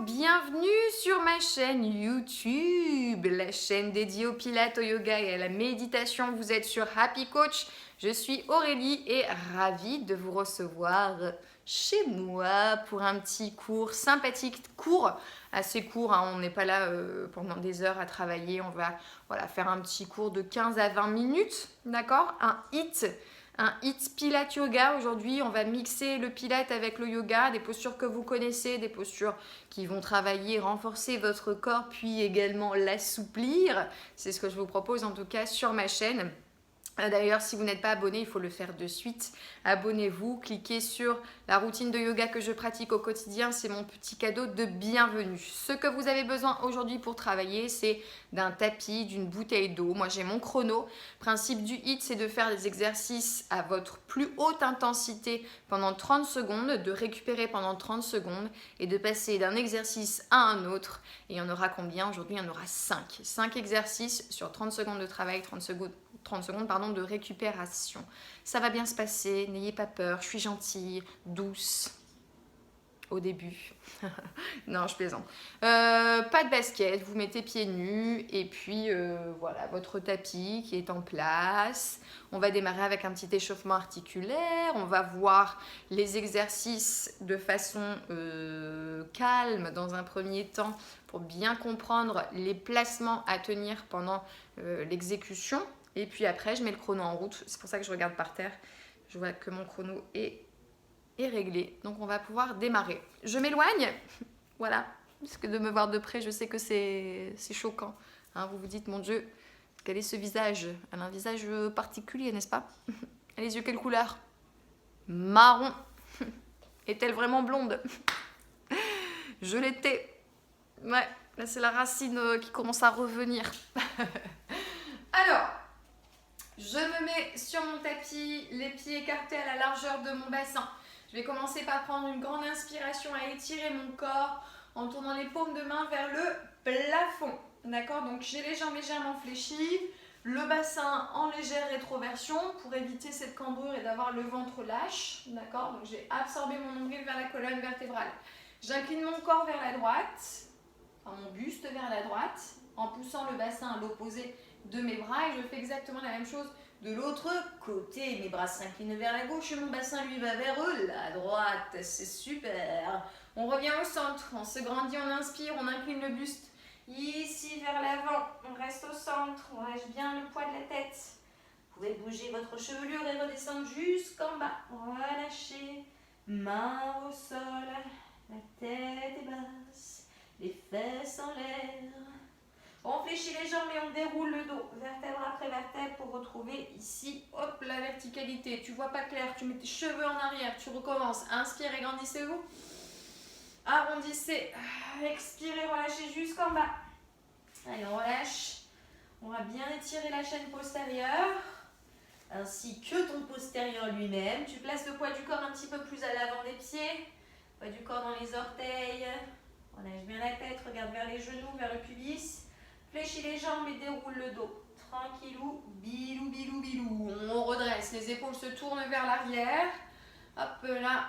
bienvenue sur ma chaîne YouTube, la chaîne dédiée au pilates, au yoga et à la méditation. Vous êtes sur Happy Coach. Je suis Aurélie et ravie de vous recevoir chez moi pour un petit cours sympathique, assez court, hein. On n'est pas là pendant des heures à travailler. On va faire un petit cours de 15 à 20 minutes, d'accord? Un hit Pilates Yoga. Aujourd'hui, on va mixer le Pilates avec le yoga, des postures que vous connaissez, des postures qui vont travailler, renforcer votre corps, puis également l'assouplir. C'est ce que je vous propose en tout cas sur ma chaîne. D'ailleurs, si vous n'êtes pas abonné, il faut le faire de suite. Abonnez-vous, cliquez sur la routine de yoga que je pratique au quotidien. C'est mon petit cadeau de bienvenue. Ce que vous avez besoin aujourd'hui pour travailler, c'est d'un tapis, d'une bouteille d'eau. Moi, j'ai mon chrono. Principe du HIIT, c'est de faire des exercices à votre plus haute intensité pendant 30 secondes, de récupérer pendant 30 secondes et de passer d'un exercice à un autre. Et il y en aura combien? Aujourd'hui, il y en aura 5. 5 exercices sur 30 secondes de travail, 30 secondes de récupération. Ça va bien se passer, n'ayez pas peur, je suis gentille, douce au début. Non, je plaisante. Pas de basket, vous mettez pieds nus et puis voilà, votre tapis qui est en place. On va démarrer avec un petit échauffement articulaire. On va voir les exercices de façon calme dans un premier temps pour bien comprendre les placements à tenir pendant l'exécution. Et puis après, je mets le chrono en route. C'est pour ça que je regarde par terre. Je vois que mon chrono est réglé. Donc, on va pouvoir démarrer. Je m'éloigne. Voilà. Parce que de me voir de près, je sais que c'est choquant. Hein, vous vous dites, mon Dieu, quel est ce visage? Elle a un visage particulier, n'est-ce pas? Elle a les yeux quelle couleur? Marron. Est-elle vraiment blonde? Je l'étais. Ouais, là, c'est la racine qui commence à revenir. Alors... je me mets sur mon tapis, les pieds écartés à la largeur de mon bassin. Je vais commencer par prendre une grande inspiration à étirer mon corps en tournant les paumes de main vers le plafond. D'accord? Donc j'ai les jambes légèrement fléchies, le bassin en légère rétroversion pour éviter cette cambrure et d'avoir le ventre lâche. D'accord? Donc j'ai absorbé mon nombril vers la colonne vertébrale. J'incline mon corps vers la droite, enfin mon buste vers la droite, en poussant le bassin à l'opposé de mes bras et je fais exactement la même chose de l'autre côté. Mes bras s'inclinent vers la gauche et mon bassin lui va vers la droite. C'est super. On revient au centre, on se grandit, on inspire, on incline le buste ici vers l'avant. On reste au centre, on lâche bien le poids de la tête. Vous pouvez bouger votre chevelure et redescendre jusqu'en bas. Relâchez, main au sol, la tête est basse, les fesses en l'air. On fléchit les jambes et on déroule le dos, vertèbre après vertèbre pour retrouver ici, hop, la verticalité. Tu vois pas clair, tu mets tes cheveux en arrière, tu recommences. Inspirez, grandissez-vous. Arrondissez, expirez, relâchez jusqu'en bas. Allez, on relâche. On va bien étirer la chaîne postérieure, ainsi que ton postérieur lui-même. Tu places le poids du corps un petit peu plus à l'avant des pieds, poids du corps dans les orteils. Relâche bien la tête, regarde vers les genoux, vers le pubis. Fléchis les jambes et déroule le dos. Tranquillou, bilou, bilou, bilou. On redresse, les épaules se tournent vers l'arrière. Hop là,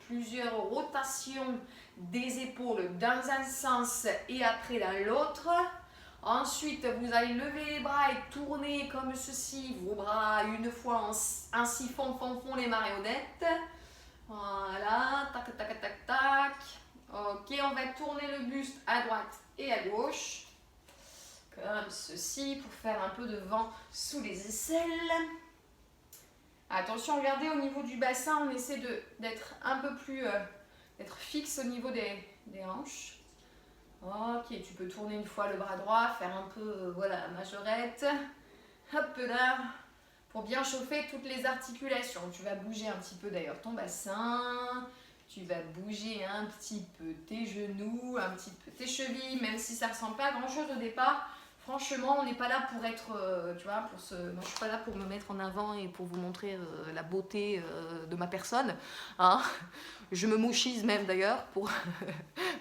plusieurs rotations des épaules dans un sens et après dans l'autre. Ensuite, vous allez lever les bras et tourner comme ceci. Vos bras une fois ainsi font les marionnettes. Voilà, tac, tac, tac, tac. Ok, on va tourner le buste à droite et à gauche. Comme ceci, pour faire un peu de vent sous les aisselles. Attention, regardez au niveau du bassin, on essaie d'être un peu plus d'être fixe au niveau des hanches. Ok, tu peux tourner une fois le bras droit, faire un peu, voilà, majorette. Hop là, pour bien chauffer toutes les articulations. Tu vas bouger un petit peu d'ailleurs ton bassin. Tu vas bouger un petit peu tes genoux, un petit peu tes chevilles, même si ça ne ressemble pas à grand chose au départ. Franchement, on n'est pas là pour être, tu vois, moi je suis pas là pour me mettre en avant et pour vous montrer la beauté de ma personne. Hein. Je me mouchise même d'ailleurs pour,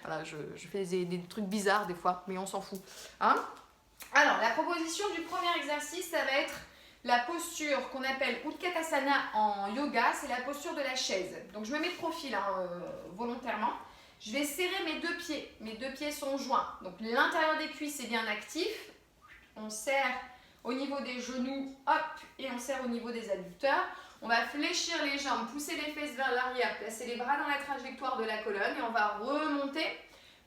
voilà, je fais des trucs bizarres des fois, mais on s'en fout. Hein. Alors, la proposition du premier exercice, ça va être la posture qu'on appelle Utkatasana en yoga, c'est la posture de la chaise. Donc je me mets de profil volontairement. Je vais serrer mes deux pieds. Mes deux pieds sont joints. Donc l'intérieur des cuisses est bien actif. On serre au niveau des genoux, hop, et on serre au niveau des adducteurs. On va fléchir les jambes, pousser les fesses vers l'arrière, placer les bras dans la trajectoire de la colonne et on va remonter,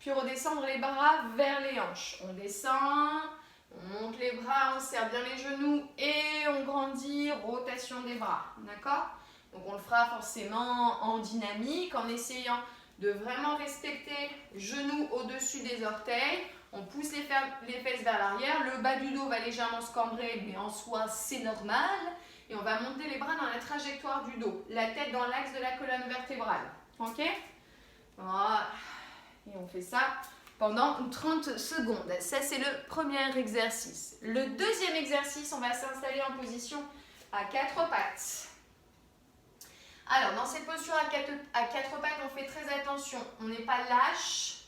puis redescendre les bras vers les hanches. On descend, on monte les bras, on serre bien les genoux et on grandit, rotation des bras, d'accord? Donc on le fera forcément en dynamique, en essayant de vraiment respecter genoux au-dessus des orteils. On pousse les fesses vers l'arrière, le bas du dos va légèrement se cambrer, mais en soi c'est normal. Et on va monter les bras dans la trajectoire du dos, la tête dans l'axe de la colonne vertébrale. Ok? Voilà. Et on fait ça pendant 30 secondes. Ça, c'est le premier exercice. Le deuxième exercice, on va s'installer en position à quatre pattes. Alors, dans cette posture à quatre pattes, on fait très attention. On n'est pas lâche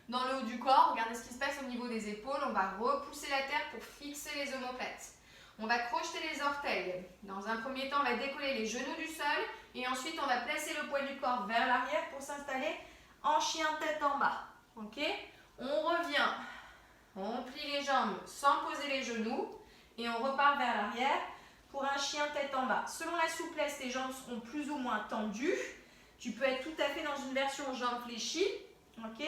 dans le haut du corps. Regardez ce qui se passe au niveau des épaules. On va repousser la terre pour fixer les omoplates. On va crocheter les orteils. Dans un premier temps, on va décoller les genoux du sol et ensuite on va placer le poids du corps vers l'arrière pour s'installer en chien tête en bas. Ok? On revient, on plie les jambes sans poser les genoux et on repart vers l'arrière pour un chien tête en bas. Selon la souplesse, tes jambes seront plus ou moins tendues. Tu peux être tout à fait dans une version jambes fléchies, ok?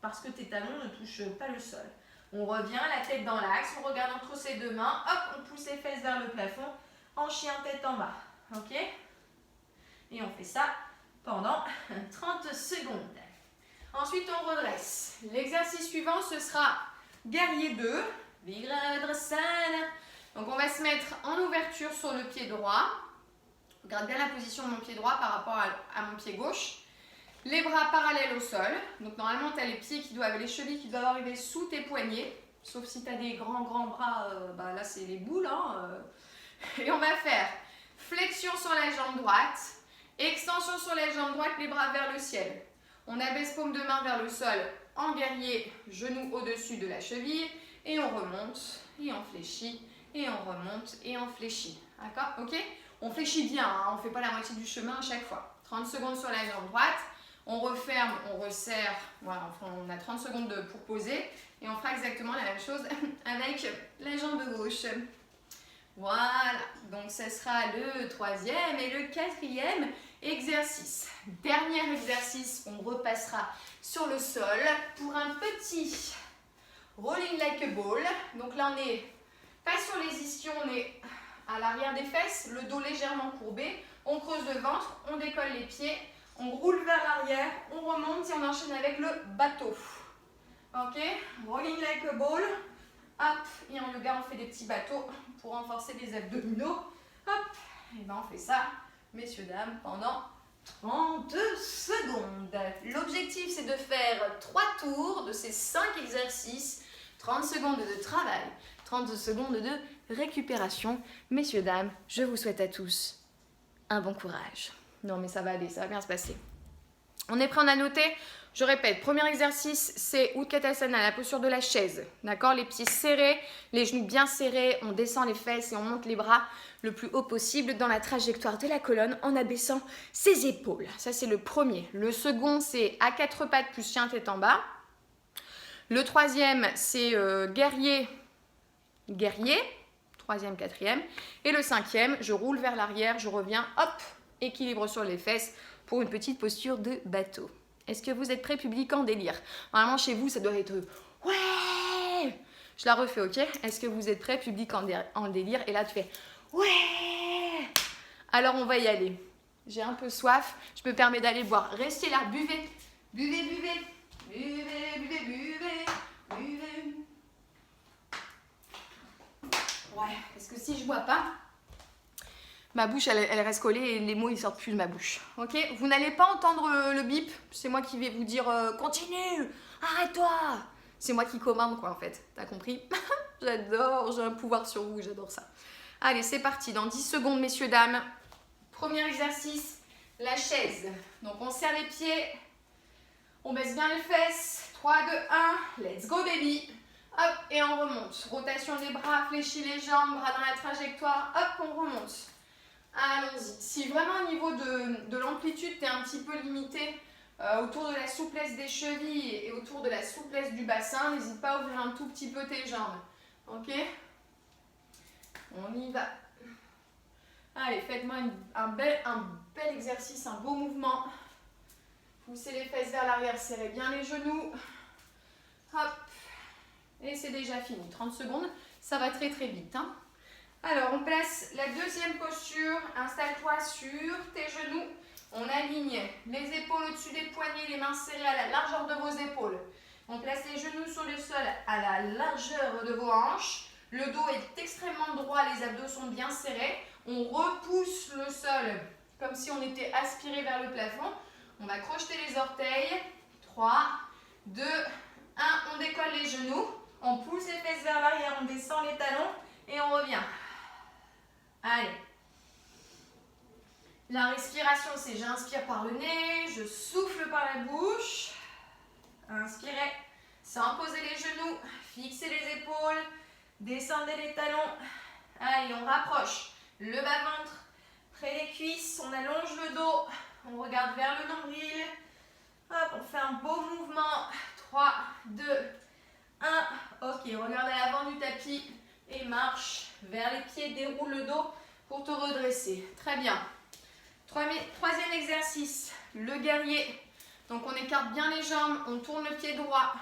Parce que tes talons ne touchent pas le sol. On revient, la tête dans l'axe, on regarde entre ses deux mains, hop, on pousse les fesses vers le plafond, en chien tête en bas, ok? Et on fait ça pendant 30 secondes. Ensuite, on redresse. L'exercice suivant, ce sera guerrier 2, Virabhadrasana. Donc, on va se mettre en ouverture sur le pied droit. Regarde bien la position de mon pied droit par rapport à mon pied gauche. Les bras parallèles au sol. Donc normalement, tu as les chevilles qui doivent arriver sous tes poignets. Sauf si tu as des grands bras, là c'est les boules. Et on va faire flexion sur la jambe droite, extension sur la jambe droite, les bras vers le ciel. On abaisse paume de main vers le sol en guerrier, genou au-dessus de la cheville. Et on remonte, et on fléchit, et on remonte, et on fléchit. D'accord? Ok? On fléchit bien, on ne fait pas la moitié du chemin à chaque fois. 30 secondes sur la jambe droite. On referme, on resserre, voilà, on a 30 secondes pour poser et on fera exactement la même chose avec la jambe gauche. Voilà, donc ce sera le troisième et le quatrième exercice. Dernier exercice, on repassera sur le sol pour un petit rolling like a ball. Donc là, on n'est pas sur les ischions, on est à l'arrière des fesses, le dos légèrement courbé. On creuse le ventre, on décolle les pieds. On roule vers l'arrière, on remonte et on enchaîne avec le bateau. Ok? Rolling like a ball. Hop. Et en yoga, on fait des petits bateaux pour renforcer les abdominaux. Hop. Et bien, on fait ça, messieurs, dames, pendant 30 secondes. L'objectif, c'est de faire 3 tours de ces 5 exercices. 30 secondes de travail, 30 secondes de récupération. Messieurs, dames, je vous souhaite à tous un bon courage. Non, mais ça va aller, ça va bien se passer. On est prêt, on a noté. Je répète, premier exercice, c'est Utkatasana, la posture de la chaise. D'accord? Les pieds serrés, les genoux bien serrés. On descend les fesses et on monte les bras le plus haut possible dans la trajectoire de la colonne en abaissant ses épaules. Ça, c'est le premier. Le second, c'est à quatre pattes plus chien tête en bas. Le troisième, c'est guerrier. Troisième, quatrième. Et le cinquième, je roule vers l'arrière, je reviens, hop, équilibre sur les fesses pour une petite posture de bateau. Est-ce que vous êtes prêts, public en délire? Normalement, chez vous, ça doit être ouais. Je la refais, ok? Est-ce que vous êtes prêts, public en délire? Et là, tu fais ouais. Alors, on va y aller. J'ai un peu soif. Je me permets d'aller boire. Restez là, buvez. Buvez, buvez. Buvez, buvez, buvez. Buvez. Ouais, parce que si je bois pas, ma bouche, elle reste collée et les mots, ils sortent plus de ma bouche. Ok? Vous n'allez pas entendre le bip. C'est moi qui vais vous dire continue, arrête-toi. C'est moi qui commande, quoi, en fait. T'as compris? J'adore, j'ai un pouvoir sur vous, j'adore ça. Allez, c'est parti. Dans 10 secondes, messieurs, dames. Premier exercice, la chaise. Donc, on serre les pieds. On baisse bien les fesses. 3, 2, 1. Let's go, baby. Hop, et on remonte. Rotation des bras, fléchis les jambes, bras dans la trajectoire. Hop, on remonte. Allons-y. Si vraiment au niveau de l'amplitude, tu es un petit peu limité autour de la souplesse des chevilles et autour de la souplesse du bassin. N'hésite pas à ouvrir un tout petit peu tes jambes. Ok? On y va. Allez, faites-moi un bel exercice, un beau mouvement. Poussez les fesses vers l'arrière, serrez bien les genoux. Hop. Et c'est déjà fini. 30 secondes, ça va très très vite. Hein. Alors, on place la deuxième posture. Installe-toi sur tes genoux. On aligne les épaules au-dessus des poignets, les mains serrées à la largeur de vos épaules. On place les genoux sur le sol à la largeur de vos hanches. Le dos est extrêmement droit, les abdos sont bien serrés. On repousse le sol comme si on était aspiré vers le plafond. On va crocheter les orteils. 3, 2, 1. On décolle les genoux. On pousse les fesses vers l'arrière, on descend les talons et on revient. Allez. La respiration, c'est j'inspire par le nez, je souffle par la bouche. Inspirez, sans poser les genoux, fixez les épaules, descendez les talons. Allez, on rapproche le bas-ventre près des cuisses, on allonge le dos, on regarde vers le nombril. Hop, on fait un beau mouvement. 3, 2, 1. Ok, regarde à l'avant du tapis et marche vers les pieds, déroule le dos pour te redresser. Très bien. Troisième exercice, le guerrier. Donc on écarte bien les jambes, on tourne le pied droit.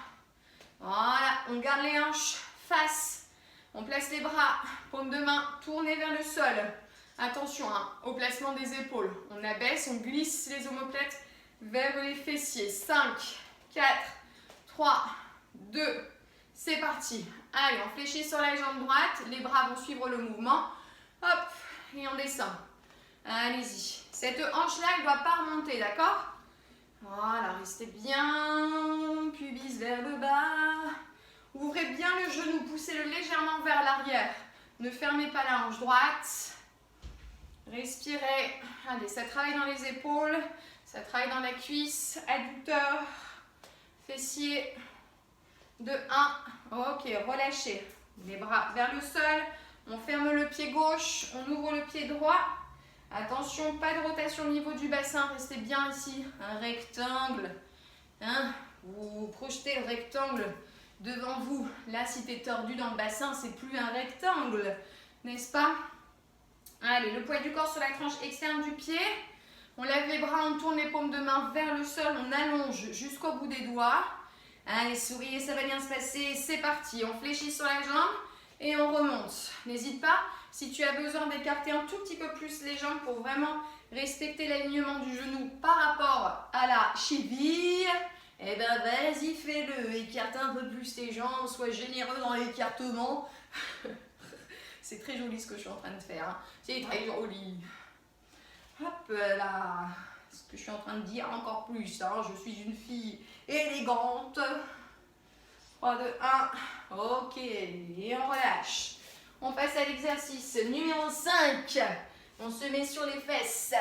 Voilà, on garde les hanches face. On place les bras, paume de main tournée vers le sol. Attention hein, au placement des épaules. On abaisse, on glisse les omoplates vers les fessiers. 5, 4, 3, 2, c'est parti. Allez, on fléchit sur la jambe droite, les bras vont suivre le mouvement. Hop, et on descend. Allez-y. Cette hanche-là, elle ne doit pas remonter, d'accord? Voilà, restez bien, pubis vers le bas. Ouvrez bien le genou, poussez-le légèrement vers l'arrière. Ne fermez pas la hanche droite. Respirez. Allez, ça travaille dans les épaules, ça travaille dans la cuisse, adducteur, fessier. 2, 1. Ok, relâchez. Les bras vers le sol. On ferme le pied gauche, on ouvre le pied droit. Attention, pas de rotation au niveau du bassin, restez bien ici. Un rectangle. Hein? Vous projetez le rectangle devant vous. Là, si tu es tordu dans le bassin, c'est plus un rectangle, n'est-ce pas? Allez, le poids du corps sur la tranche externe du pied. On lève les bras, on tourne les paumes de main vers le sol, on allonge jusqu'au bout des doigts. Allez, souriez, ça va bien se passer. C'est parti, on fléchit sur la jambe et on remonte. N'hésite pas, si tu as besoin d'écarter un tout petit peu plus les jambes pour vraiment respecter l'alignement du genou par rapport à la cheville, eh ben vas-y, fais-le. Écarte un peu plus tes jambes, sois généreux dans l'écartement. C'est très joli ce que je suis en train de faire. Hein. C'est très joli. Hop là. Ce que je suis en train de dire encore plus. Hein. Je suis une fille élégante. 3, 2, 1. Ok. Et on relâche. On passe à l'exercice numéro 5. On se met sur les fesses.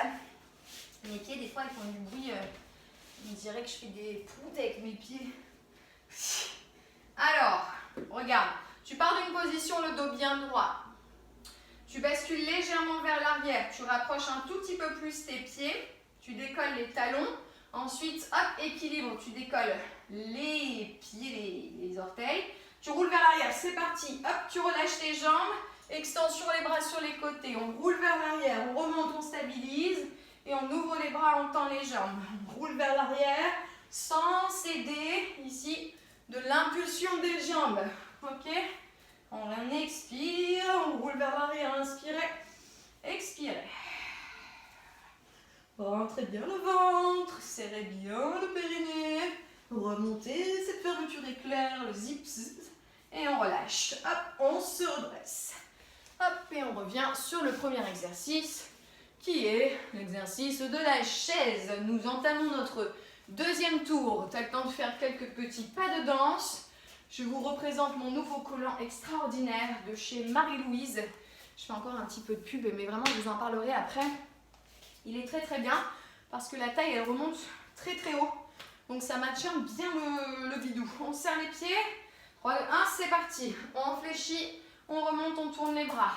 Mes pieds, des fois, ils font du bruit. On dirait que je fais des proutes avec mes pieds. Alors, regarde. Tu pars d'une position, le dos bien droit. Tu bascules légèrement vers l'arrière. Tu rapproches un tout petit peu plus tes pieds. Tu décolles les talons. Ensuite, hop, équilibre. Tu décolles les pieds, les orteils. Tu roules vers l'arrière. C'est parti. Hop, tu relâches tes jambes. Extension les bras sur les côtés. On roule vers l'arrière. On remonte, on stabilise. Et on ouvre les bras, on tend les jambes. On roule vers l'arrière sans céder ici de l'impulsion des jambes. Ok? On expire, on roule vers l'arrière, inspirez, expirez. Rentrez bien le ventre, serrez bien le périnée, remontez cette fermeture éclair, le zip, et on relâche. Hop, on se redresse. Hop, et on revient sur le premier exercice, qui est l'exercice de la chaise. Nous entamons notre deuxième tour. Tu as le temps de faire quelques petits pas de danse. Je vous représente mon nouveau collant extraordinaire de chez Marie-Louise. Je fais encore un petit peu de pub, mais vraiment, je vous en parlerai après. Il est très très bien parce que la taille, elle remonte très très haut. Donc ça maintient bien le bidou. On serre les pieds. 3, 2, 1, c'est parti. On fléchit, on remonte, on tourne les bras.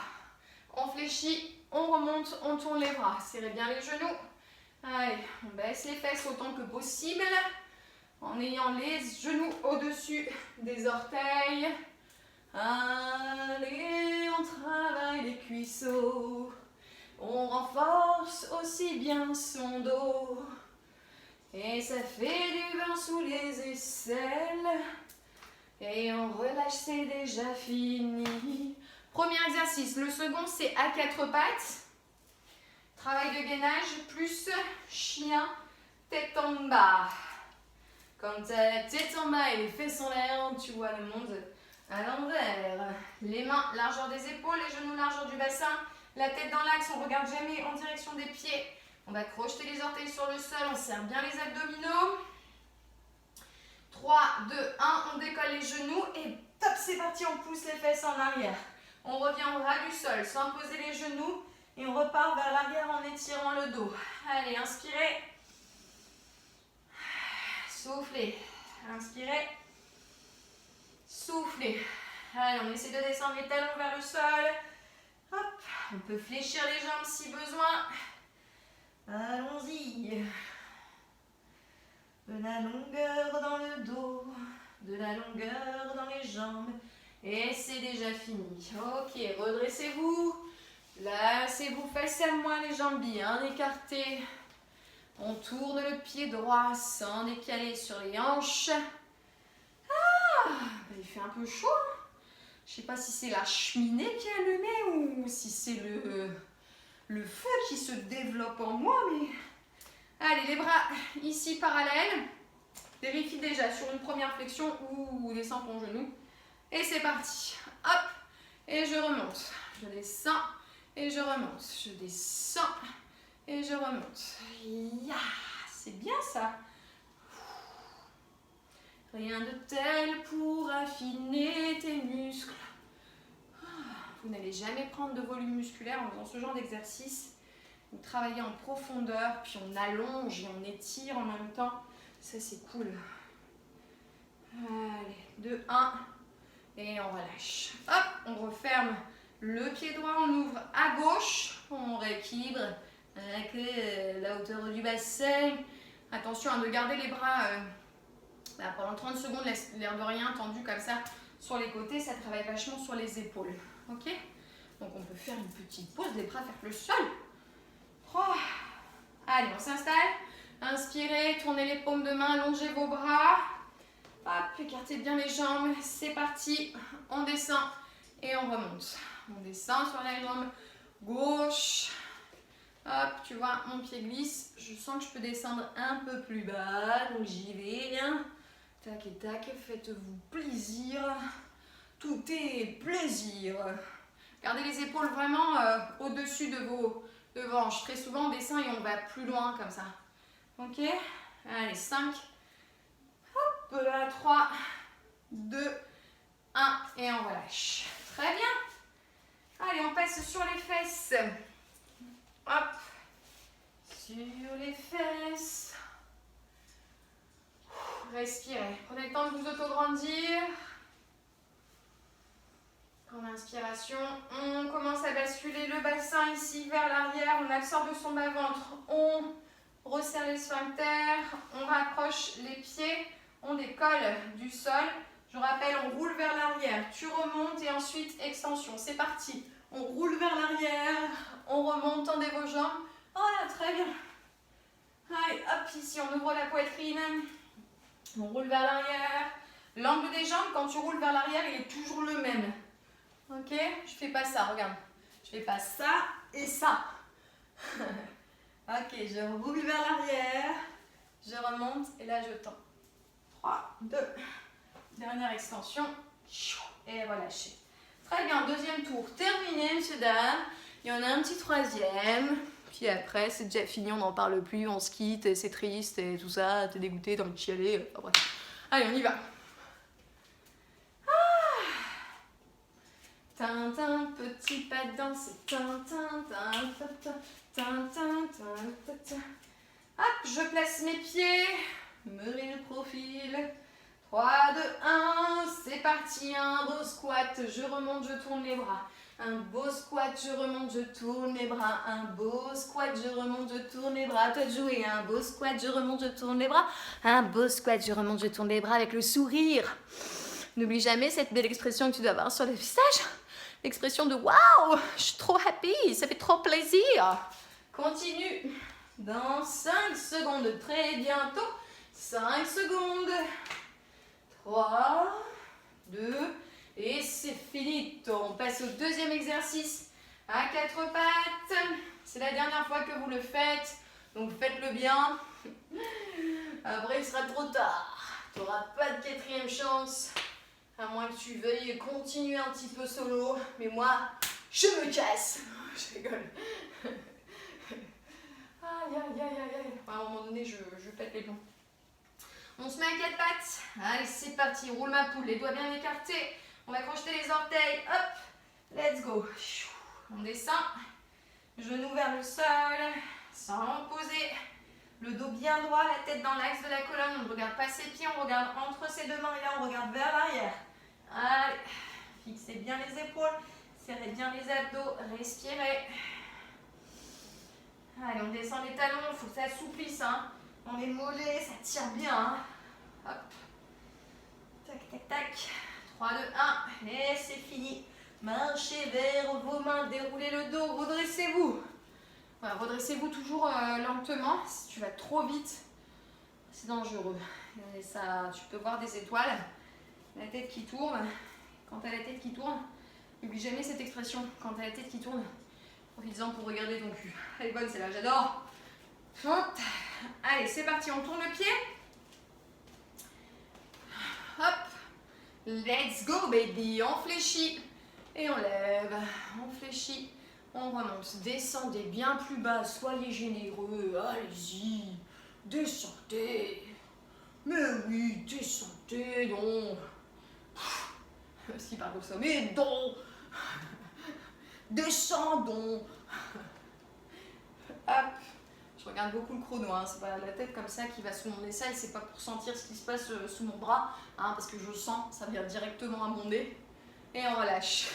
On fléchit, on remonte, on tourne les bras. Serrez bien les genoux. Allez, on baisse les fesses autant que possible en ayant les genoux au-dessus des orteils. Allez, on travaille les cuisseaux. On renforce aussi bien son dos. Et ça fait du bain sous les aisselles. Et on relâche, c'est déjà fini. Premier exercice. Le second, c'est à quatre pattes. Travail de gainage plus chien, tête en bas. Quand tu as la tête en bas et les fesses en l'air, tu vois le monde à l'envers. Les mains, largeur des épaules, les genoux, largeur du bassin. La tête dans l'axe, on ne regarde jamais en direction des pieds. On va crocheter les orteils sur le sol, on serre bien les abdominaux. 3, 2, 1, on décolle les genoux et top, c'est parti, on pousse les fesses en arrière. On revient au ras du sol sans poser les genoux et on repart vers l'arrière en étirant le dos. Allez, inspirez. Soufflez. Inspirez. Soufflez. Allez, on essaie de descendre les talons vers le sol. Hop, on peut fléchir les jambes si besoin. Allons-y. De la longueur dans le dos, de la longueur dans les jambes. Et c'est déjà fini. Ok, redressez-vous. Placez-vous face à moi, les jambes bien écartées. On tourne le pied droit sans décaler sur les hanches. Ah, il fait un peu chaud. Je ne sais pas si c'est la cheminée qui est allumée ou si c'est le feu qui se développe en moi. Mais... Allez, les bras ici parallèles. Vérifie déjà sur une première flexion ou descends ton genou. Et c'est parti. Hop, et je remonte. Je descends et je remonte. Je descends et je remonte. Ya, c'est bien ça. Rien de tel pour affiner tes muscles. Vous n'allez jamais prendre de volume musculaire en faisant ce genre d'exercice. Vous travaillez en profondeur, puis on allonge et on étire en même temps. Ça, c'est cool. Allez, 2, 1. Et on relâche. Hop, on referme le pied droit, on ouvre à gauche. On rééquilibre avec la hauteur du bassin. Attention de garder les bras pendant 30 secondes, l'air de rien, tendu comme ça sur les côtés. Ça travaille vachement sur les épaules. Ok? Donc on peut faire une petite pause, les bras vers le sol. Oh. Allez, on s'installe. Inspirez, tournez les paumes de main, allongez vos bras. Hop, écartez bien les jambes. C'est parti. On descend et on remonte. On descend sur la jambe gauche. Hop, tu vois, mon pied glisse. Je sens que je peux descendre un peu plus bas. Donc j'y vais. Tac et tac. Faites-vous plaisir. Tout est plaisir. Gardez les épaules vraiment au-dessus de vos hanches. Très souvent, on descend et on va plus loin comme ça. Ok? Allez, 5. Hop là, 3, 2, 1. Et on relâche. Très bien. Allez, on passe sur les fesses. Hop. Sur les fesses. Respirez. Prenez le temps de vous auto-grandir. En inspiration, on commence à basculer le bassin ici vers l'arrière. On absorbe son bas-ventre. On resserre les sphincters. On rapproche les pieds. On décolle du sol. Je rappelle, on roule vers l'arrière. Tu remontes et ensuite extension. C'est parti. On roule vers l'arrière. On remonte, tendez vos jambes. Voilà, très bien. Allez, hop, ici, on ouvre la poitrine. On roule vers l'arrière. L'angle des jambes, quand tu roules vers l'arrière, il est toujours le même. Ok, je fais pas ça, regarde. Je fais pas ça et ça. Ok, je roule vers l'arrière. Je remonte et là je tends. 3, 2. Dernière extension. Et relâchez. Très bien, deuxième tour. Terminé, messieurs, dames. Il y en a un petit troisième. Puis après, c'est déjà fini, on n'en parle plus, on se quitte, c'est triste et tout ça. T'es dégoûté, t'as envie de chialer. Bref. Allez, on y va. Tintin, petit pas de danse, tintin, tintin, tintin, tintin. Hop, je place mes pieds, me mets le profil. 3, 2, 1, c'est parti, un beau squat, je remonte, je tourne les bras. Un beau squat, je remonte, je tourne les bras. Un beau squat, je remonte, je tourne les bras. À toi de jouer. Un beau squat, je remonte, je tourne les bras. Un beau squat, je remonte, je tourne les bras avec le sourire. N'oublie jamais cette belle expression que tu dois avoir sur le visage. L'expression de waouh, je suis trop happy, ça fait trop plaisir. Continue. Dans 5 secondes, très bientôt. 5 secondes. 3, 2, et c'est fini. On passe au deuxième exercice à 4 pattes. C'est la dernière fois que vous le faites, donc faites-le bien. Après, il sera trop tard. Tu n'auras pas de quatrième chance, à moins que tu veuilles continuer un petit peu solo. Mais moi, je me casse. Je rigole. Aïe, aïe, aïe, aïe, aïe. À un moment donné, je pète les plombs. On se met à 4 pattes. Allez, c'est parti. Roule ma poule. Les doigts bien écartés. On va crocheter les orteils. Hop. Let's go. On descend. Genoux vers le sol. Sans poser. Le dos bien droit. La tête dans l'axe de la colonne. On ne regarde pas ses pieds. On regarde entre ses deux mains. Et là, on regarde vers l'arrière. Allez. Fixez bien les épaules. Serrez bien les abdos. Respirez. Allez, on descend les talons. Il faut que ça assouplisse. Dans les mollets, ça tire bien. Hop. Tac, tac, tac. 3, 2, 1. Et c'est fini. Marchez vers vos mains. Déroulez le dos. Redressez-vous. Voilà, redressez-vous toujours lentement. Si tu vas trop vite, c'est dangereux. Et ça, tu peux voir des étoiles. La tête qui tourne. Quand tu as la tête qui tourne, n'oublie jamais cette expression. Quand tu as la tête qui tourne, profite-en pour regarder ton cul. Elle est bonne celle-là, j'adore. Hop. Allez, c'est parti, on tourne le pied. Hop. Let's go, baby. On fléchit. Et on lève. On fléchit. On remonte. Descendez bien plus bas. Soyez généreux. Allez-y. Descendez. Mais oui, descendez donc. Parce qu'il parle comme ça. Mais donc. Descendons. Hop. Je regarde beaucoup le chrono, c'est pas la tête comme ça qui va sous mon aisselle, c'est pas pour sentir ce qui se passe sous mon bras, parce que je sens, ça vient directement à mon nez. Et on relâche.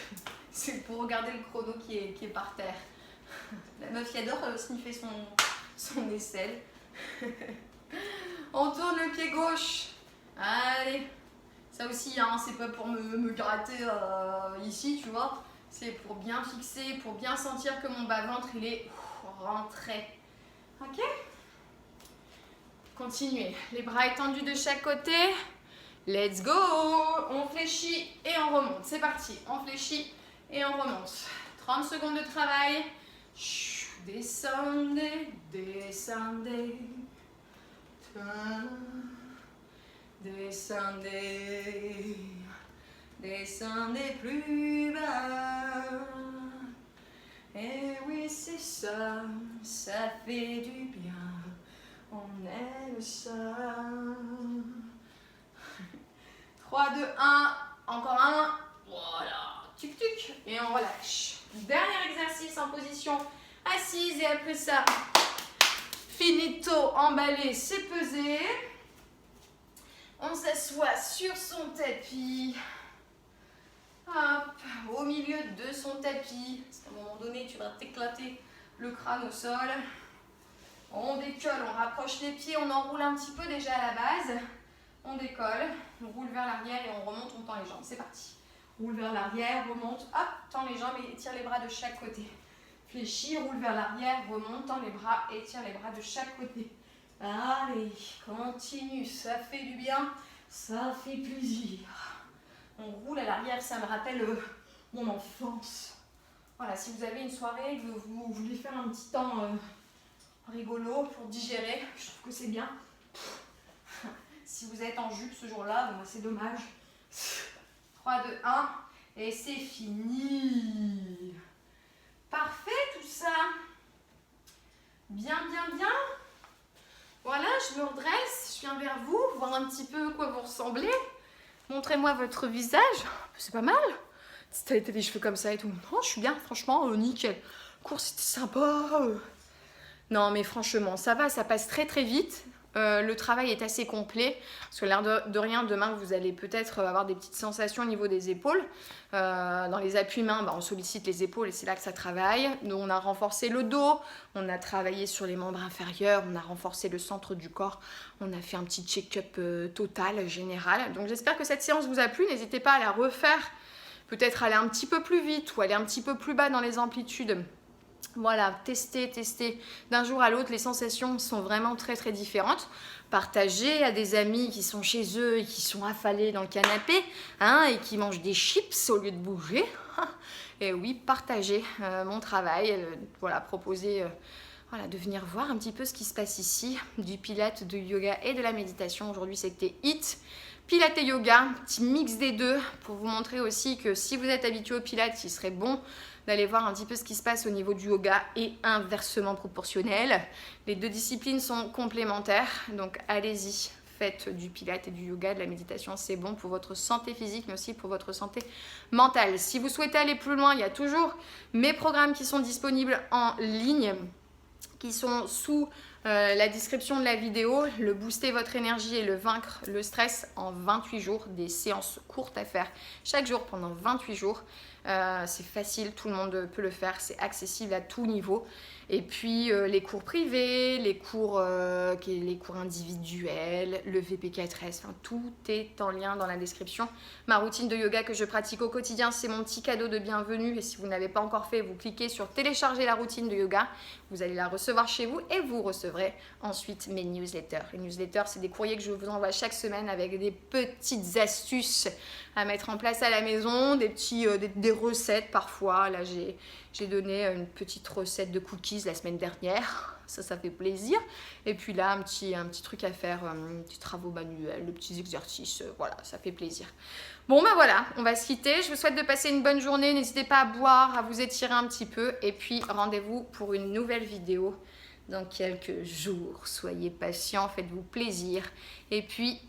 C'est pour regarder le chrono qui est par terre. La meuf qui adore sniffer son aisselle. On tourne le pied gauche. Allez. Ça aussi, c'est pas pour me gratter ici, tu vois. C'est pour bien fixer, pour bien sentir que mon bas-ventre, il est rentré. Ok? Continuez. Les bras étendus de chaque côté. Let's go! On fléchit et on remonte. C'est parti. On fléchit et on remonte. 30 secondes de travail. Descendez, descendez. Descendez. Descendez plus bas. Et oui, c'est ça, ça fait du bien, on aime ça. 3, 2, 1, encore un, voilà, tuc tuc, et on relâche. Dernier exercice en position assise, et après ça, finito, emballé, c'est pesé. On s'assoit sur son tapis. Hop, au milieu de son tapis, parce qu'à un moment donné, tu vas t'éclater le crâne au sol. On décolle, on rapproche les pieds, on enroule un petit peu déjà à la base. On décolle, on roule vers l'arrière et on remonte, on tend les jambes. C'est parti. Roule vers l'arrière, remonte, hop, tend les jambes et tire les bras de chaque côté. Fléchis, roule vers l'arrière, remonte, tend les bras et tire les bras de chaque côté. Allez, continue, ça fait du bien, ça fait plaisir. On roule à l'arrière, ça me rappelle mon enfance. Voilà, si vous avez une soirée et que vous voulez faire un petit temps rigolo pour digérer, je trouve que c'est bien. Si vous êtes en jupe ce jour-là, bon, c'est dommage. 3, 2, 1, et c'est fini. Parfait tout ça. Bien, bien, bien. Voilà, je me redresse, je viens vers vous, voir un petit peu quoi vous ressemblez. Montrez-moi votre visage. C'est pas mal. Si t'as des cheveux comme ça et tout. Non, je suis bien, franchement, nickel. Cours, c'était sympa. Non, mais franchement, ça va, ça passe très très vite. le travail est assez complet. Parce que l'air de rien, demain, vous allez peut-être avoir des petites sensations au niveau des épaules. Dans les appuis-mains, on sollicite les épaules et c'est là que ça travaille. Nous, on a renforcé le dos, on a travaillé sur les membres inférieurs, on a renforcé le centre du corps. On a fait un petit check-up total, général. Donc j'espère que cette séance vous a plu. N'hésitez pas à la refaire. Peut-être aller un petit peu plus vite ou aller un petit peu plus bas dans les amplitudes. Voilà, testez d'un jour à l'autre, les sensations sont vraiment très très différentes. Partagez à des amis qui sont chez eux et qui sont affalés dans le canapé et qui mangent des chips au lieu de bouger. Et oui, partagez mon travail, voilà, proposez de venir voir un petit peu ce qui se passe ici, du pilates, du yoga et de la méditation. Aujourd'hui c'était HIIT, pilates et yoga, petit mix des deux pour vous montrer aussi que si vous êtes habitué au pilates, il serait bon d'aller voir un petit peu ce qui se passe au niveau du yoga et inversement proportionnel. Les deux disciplines sont complémentaires, donc allez-y, faites du pilates et du yoga, de la méditation, c'est bon pour votre santé physique mais aussi pour votre santé mentale. Si vous souhaitez aller plus loin, il y a toujours mes programmes qui sont disponibles en ligne, qui sont sous la description de la vidéo, le booster votre énergie et le vaincre le stress en 28 jours, des séances courtes à faire chaque jour pendant 28 jours. C'est facile, tout le monde peut le faire, c'est accessible à tout niveau. Et puis les cours privés, les cours individuels, le VP4S, tout est en lien dans la description. Ma routine de yoga que je pratique au quotidien, c'est mon petit cadeau de bienvenue. Et si vous n'avez pas encore fait, vous cliquez sur télécharger la routine de yoga. Vous allez la recevoir chez vous et vous recevrez ensuite mes newsletters. Les newsletters, c'est des courriers que je vous envoie chaque semaine avec des petites astuces à mettre en place à la maison, des recettes parfois. Là, j'ai donné une petite recette de cookies la semaine dernière. Ça fait plaisir. Et puis là, un petit truc à faire, petits travaux manuels, des petits exercices. Voilà, ça fait plaisir. Bon, voilà, on va se quitter. Je vous souhaite de passer une bonne journée. N'hésitez pas à boire, à vous étirer un petit peu. Et puis, rendez-vous pour une nouvelle vidéo dans quelques jours. Soyez patients, faites-vous plaisir. Et puis,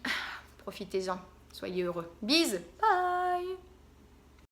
profitez-en. Soyez heureux. Bisous. Bye.